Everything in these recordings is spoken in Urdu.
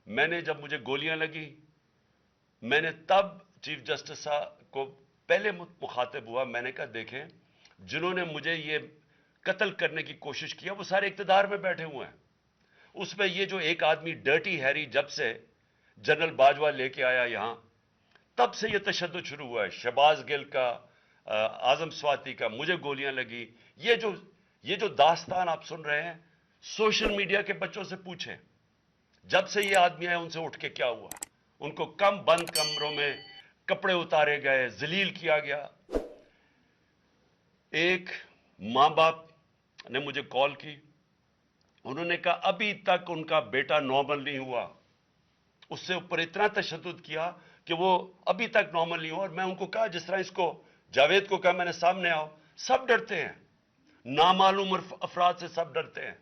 میں نے جب مجھے گولیاں لگی میں نے تب چیف جسٹس صاحب کو پہلے مخاطب ہوا. میں نے کہا دیکھیں جنہوں نے مجھے یہ قتل کرنے کی کوشش کیا وہ سارے اقتدار میں بیٹھے ہوئے ہیں. اس میں یہ جو ایک آدمی ڈرٹی ہیری جب سے جنرل باجوہ لے کے آیا یہاں تب سے یہ تشدد شروع ہوا ہے. شہباز گل کا, اعظم سواتی کا, مجھے گولیاں لگی. یہ جو داستان آپ سن رہے ہیں سوشل میڈیا کے بچوں سے پوچھیں جب سے یہ آدمی آئے ان سے اٹھ کے کیا ہوا. ان کو کم بند کمروں میں کپڑے اتارے گئے, ذلیل کیا گیا. ایک ماں باپ نے مجھے کال کی, انہوں نے کہا ابھی تک ان کا بیٹا نارمل نہیں ہوا. اس سے اوپر اتنا تشدد کیا کہ وہ ابھی تک نارمل نہیں ہوا. اور میں ان کو کہا جس طرح اس کو جاوید کو کہا میں نے سامنے آؤ, سب ڈرتے ہیں, نامعلوم افراد سے سب ڈرتے ہیں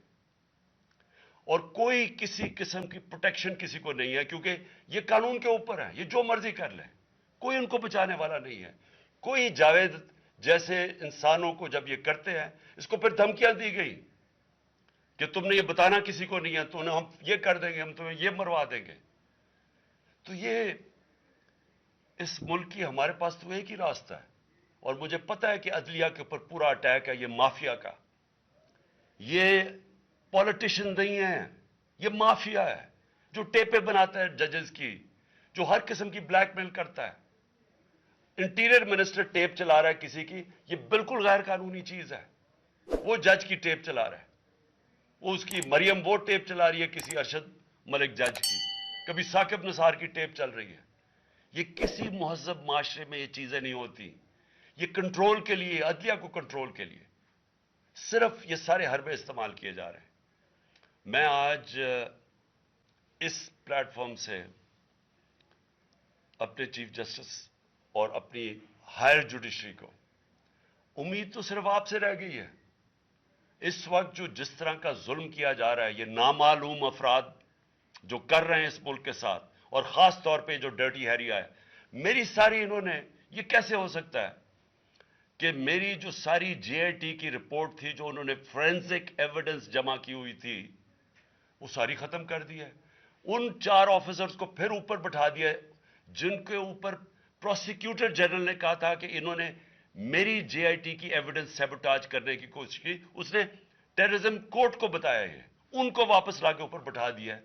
اور کوئی کسی قسم کی پروٹیکشن کسی کو نہیں ہے کیونکہ یہ قانون کے اوپر ہے, یہ جو مرضی کر لیں, کوئی ان کو بچانے والا نہیں ہے. کوئی جاوید جیسے انسانوں کو جب یہ کرتے ہیں اس کو پھر دھمکیاں دی گئی کہ تم نے یہ بتانا کسی کو نہیں ہے, تو ہم یہ کر دیں گے, ہم تمہیں یہ مروا دیں گے. تو یہ اس ملک کی ہمارے پاس تو ایک ہی راستہ ہے اور مجھے پتا ہے کہ عدلیہ کے اوپر پورا اٹیک ہے یہ مافیا کا. یہ پولیٹیشن نہیں ہے, یہ مافیا ہے جو ٹیپیں بناتا ہے ججز کی, جو ہر قسم کی بلیک میل کرتا ہے. انٹیریئر منسٹر ٹیپ چلا رہا ہے کسی کی, یہ بالکل غیر قانونی چیز ہے. وہ جج کی ٹیپ چلا رہا ہے, وہ اس کی مریم وہ ٹیپ چلا رہی ہے کسی ارشد ملک جج کی, کبھی ثاقب نثار کی ٹیپ چل رہی ہے. یہ کسی مہذب معاشرے میں یہ چیزیں نہیں ہوتی. یہ کنٹرول کے لیے, عدلیہ کو کنٹرول کے لیے صرف یہ سارے حربے استعمال کیے جا رہے ہیں. میں آج اس پلیٹ فارم سے اپنے چیف جسٹس اور اپنی ہائر جوڈیشری کو امید تو صرف آپ سے رہ گئی ہے. اس وقت جو جس طرح کا ظلم کیا جا رہا ہے, یہ نامعلوم افراد جو کر رہے ہیں اس ملک کے ساتھ, اور خاص طور پہ جو ڈرٹی ہیری ہے, میری ساری انہوں نے, یہ کیسے ہو سکتا ہے کہ میری جو ساری جے آئی ٹی کی رپورٹ تھی جو انہوں نے فورینسک ایویڈنس جمع کی ہوئی تھی وہ ساری ختم کر دی ہے. ان 4 آفیسرز کو پھر اوپر بٹھا دیا جن کے اوپر پروسیکیوٹر جنرل نے کہا تھا کہ انہوں نے میری جے آئی ٹی کی ایویڈنس سیبوٹاج کرنے کی کوشش کی. اس نے ٹیررزم کورٹ کو بتایا ہے, ان کو واپس لا کے اوپر بٹھا دیا ہے.